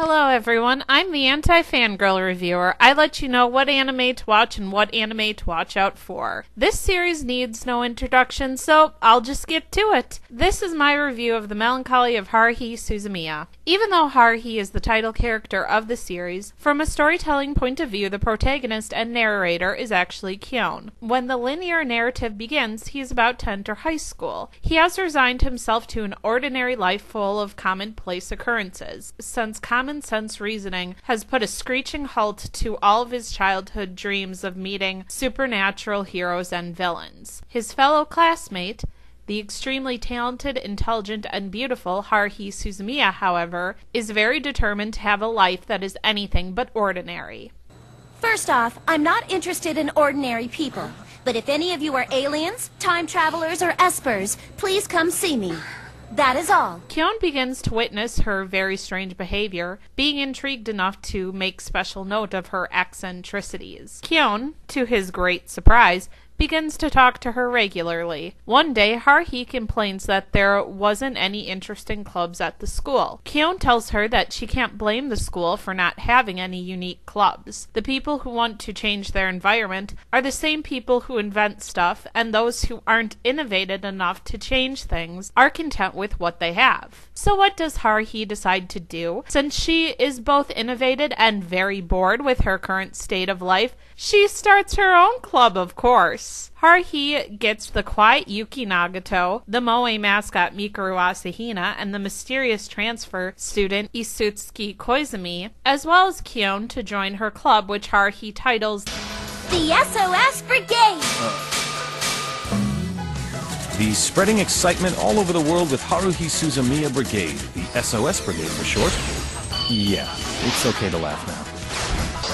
Hello everyone, I'm the Anti-Fangirl reviewer. I let you know what anime to watch and what anime to watch out for. This series needs no introduction, so I'll just get to it. This is my review of the Melancholy of Haruhi Suzumiya. Even though Haruhi is the title character of the series, from a storytelling point of view, the protagonist and narrator is actually Kyon. When the linear narrative begins, he is about to enter high school. He has resigned himself to an ordinary life full of commonplace occurrences, since common sense reasoning has put a screeching halt to all of his childhood dreams of meeting supernatural heroes and villains. His fellow classmate, the extremely talented, intelligent, and beautiful Haruhi Suzumiya, however, is very determined to have a life that is anything but ordinary. First off, I'm not interested in ordinary people. But if any of you are aliens, time travelers, or espers, please come see me. That is all. Kyon begins to witness her very strange behavior, being intrigued enough to make special note of her eccentricities. Kyon, to his great surprise, begins to talk to her regularly. One day, Haruhi complains that there wasn't any interesting clubs at the school. Kyon tells her that she can't blame the school for not having any unique clubs. The people who want to change their environment are the same people who invent stuff, and those who aren't innovative enough to change things are content with what they have. So what does Haruhi decide to do? Since she is both innovative and very bored with her current state of life, she starts her own club, of course. Haruhi gets the quiet Yuki Nagato, the Moe mascot Mikuru Asahina, and the mysterious transfer student Isutsuki Koizumi, as well as Kyon to join her club, which Haruhi titles The SOS Brigade! The spreading excitement all over the world with Haruhi Suzumiya Brigade, the SOS Brigade for short. Yeah, it's okay to laugh now.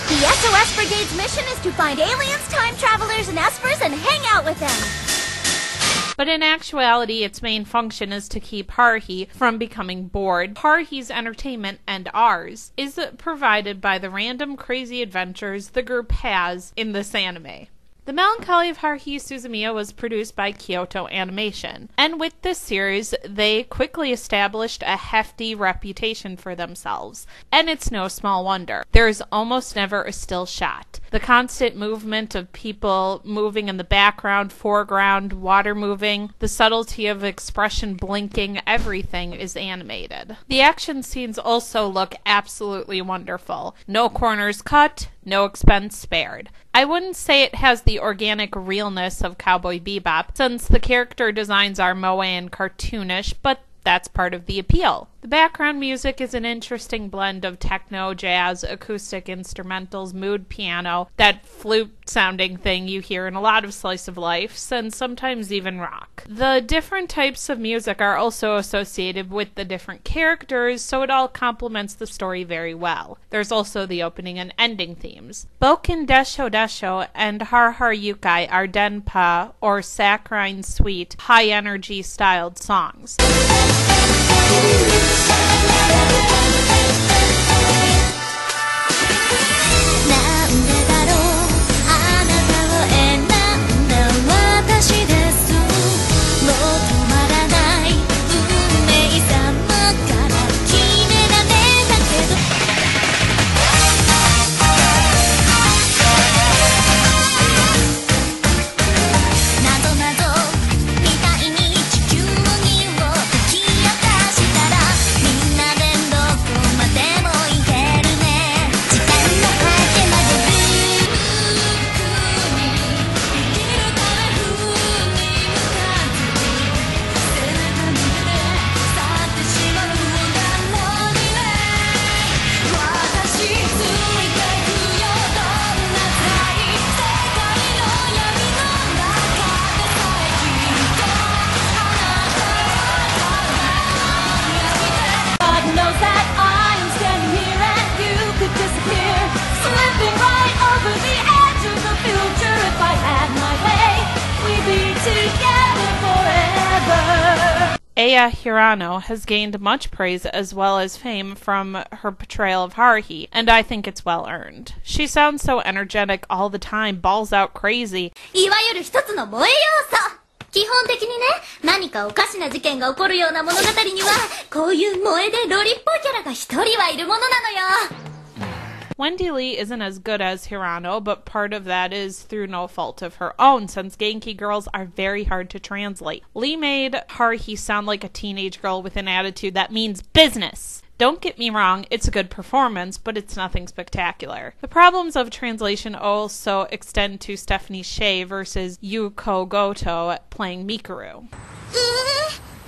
The SOS Brigade's mission is to find aliens, time travelers, and espers and hang out with them. But in actuality, its main function is to keep Haruhi from becoming bored. Haruhi's entertainment, and ours, is provided by the random crazy adventures the group has in this anime. The Melancholy of Haruhi Suzumiya was produced by Kyoto Animation, and with this series, they quickly established a hefty reputation for themselves, and it's no small wonder. There is almost never a still shot. The constant movement of people moving in the background, foreground, water moving, the subtlety of expression blinking, everything is animated. The action scenes also look absolutely wonderful. No corners cut, no expense spared. I wouldn't say it has the organic realness of Cowboy Bebop, since the character designs are moe and cartoonish, but that's part of the appeal. The background music is an interesting blend of techno, jazz, acoustic instrumentals, mood piano, that flute-sounding thing you hear in a lot of slice of life, and sometimes even rock. The different types of music are also associated with the different characters, so it all complements the story very well. There's also the opening and ending themes. Boken Desho Desho and Har Har Yukai are Denpa, or saccharine sweet, high-energy styled songs. Aya Hirano has gained much praise as well as fame from her portrayal of Haruhi, and I think it's well earned. She sounds so energetic all the time, balls out crazy. 基本的にね、何かおかしな事件が起こるような物語には、こういう萌えでロリっぽいキャラが一人はいるものなのよ。Wendy Lee isn't as good as Hirano, but part of that is through no fault of her own, since Genki girls are very hard to translate. Lee made Haruhi sound like a teenage girl with an attitude that means business. Don't get me wrong, it's a good performance, but it's nothing spectacular. The problems of translation also extend to Stephanie Shea versus Yuko Goto playing Mikuru.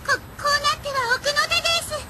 こうなっては奥の手です。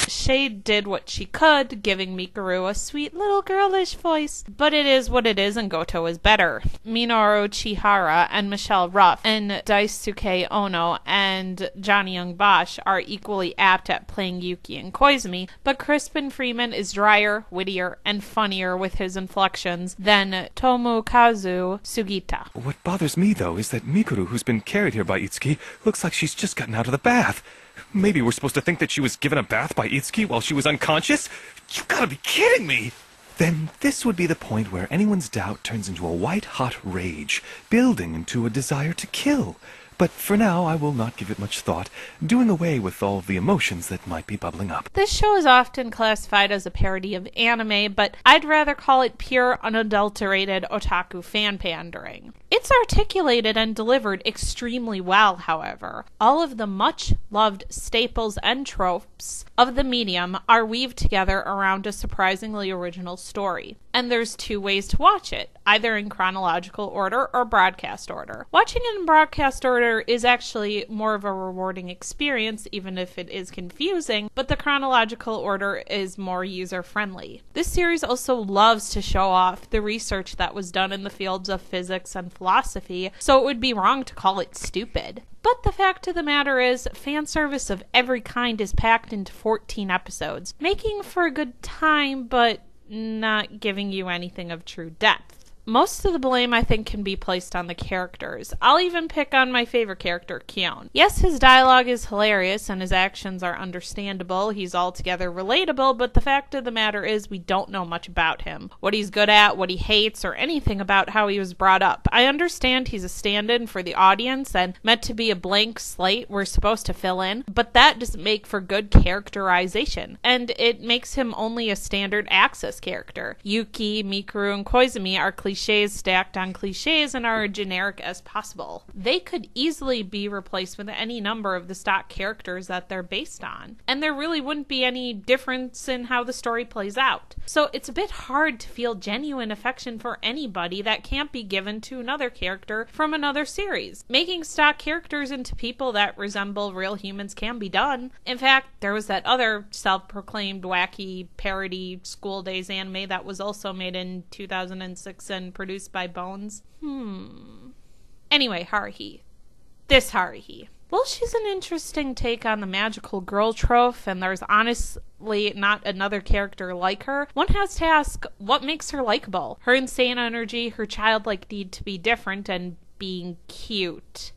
Shea did what she could, giving Mikuru a sweet little girlish voice. But it is what it is, and Goto is better. Minoru Chihara and Michelle Ruff and Daisuke Ono and Johnny Young Bosch are equally apt at playing Yuki and Koizumi, but Crispin Freeman is drier, wittier, and funnier with his inflections than Tomokazu Sugita. What bothers me, though, is that Mikuru, who's been carried here by Itsuki, looks like she's just gotten out of the bath. Maybe we're supposed to think that she was given a bath by Itsuki while she was unconscious? You gotta be kidding me! Then this would be the point where anyone's doubt turns into a white-hot rage, building into a desire to kill. But for now, I will not give it much thought, doing away with all of the emotions that might be bubbling up. This show is often classified as a parody of anime, but I'd rather call it pure, unadulterated otaku fan pandering. It's articulated and delivered extremely well, however. All of the much-loved staples and tropes of the medium are weaved together around a surprisingly original story. And there's two ways to watch it, either in chronological order or broadcast order. Watching it in broadcast order is actually more of a rewarding experience, even if it is confusing, but the chronological order is more user-friendly. This series also loves to show off the research that was done in the fields of physics and philosophy, so it would be wrong to call it stupid. But the fact of the matter is, fan service of every kind is packed into 14 episodes, making for a good time, but not giving you anything of true depth. Most of the blame, I think, can be placed on the characters. I'll even pick on my favorite character, Kyon. Yes, his dialogue is hilarious and his actions are understandable. He's altogether relatable, but the fact of the matter is we don't know much about him. What he's good at, what he hates, or anything about how he was brought up. I understand he's a stand-in for the audience and meant to be a blank slate we're supposed to fill in, but that doesn't make for good characterization, and it makes him only a standard access character. Yuki, Mikuru, and Koizumi are cliches stacked on cliches and are generic as possible. They could easily be replaced with any number of the stock characters that they're based on, and there really wouldn't be any difference in how the story plays out. So it's a bit hard to feel genuine affection for anybody that can't be given to another character from another series. Making stock characters into people that resemble real humans can be done. In fact, there was that other self-proclaimed wacky parody School Days anime that was also made in 2006 and produced by Bones. Anyway, Haruhi. This Haruhi. Well, she's an interesting take on the magical girl trope, and there's honestly not another character like her. One has to ask, what makes her likable? Her insane energy, her childlike need to be different, and being cute.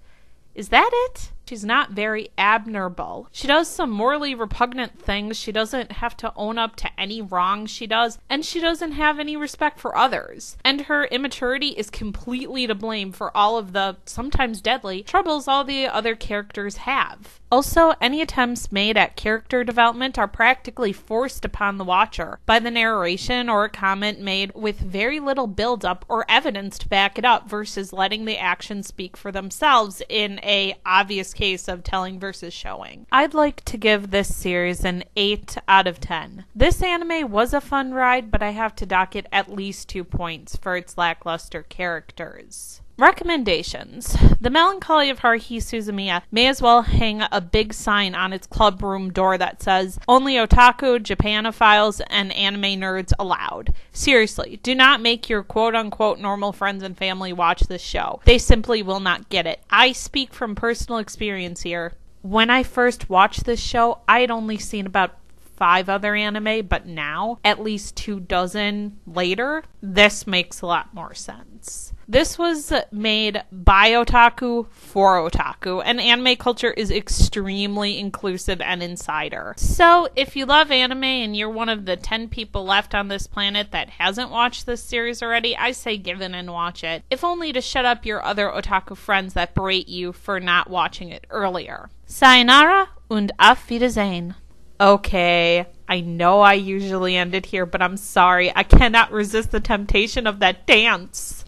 Is that it? She's not very admirable. She does some morally repugnant things. She doesn't have to own up to any wrongs she does, and she doesn't have any respect for others. And her immaturity is completely to blame for all of the, sometimes deadly, troubles all the other characters have. Also, any attempts made at character development are practically forced upon the watcher by the narration or a comment made with very little build-up or evidence to back it up versus letting the actions speak for themselves in a obvious case of telling versus showing. I'd like to give this series an 8 out of 10. This anime was a fun ride, but I have to dock it at least 2 points for its lackluster characters. Recommendations. The Melancholy of Haruhi Suzumiya may as well hang a big sign on its club room door that says, "Only otaku, Japanophiles, and anime nerds allowed." Seriously, do not make your quote-unquote normal friends and family watch this show. They simply will not get it. I speak from personal experience here. When I first watched this show, I had only seen about 5 other anime, but now, at least 24 later, this makes a lot more sense. This was made by otaku for otaku, and anime culture is extremely inclusive and insider. So, if you love anime and you're one of the 10 people left on this planet that hasn't watched this series already, I say give in and watch it, if only to shut up your other otaku friends that berate you for not watching it earlier. Sayonara und auf Wiedersehen. Okay, I know I usually end it here, but I'm sorry. I cannot resist the temptation of that dance.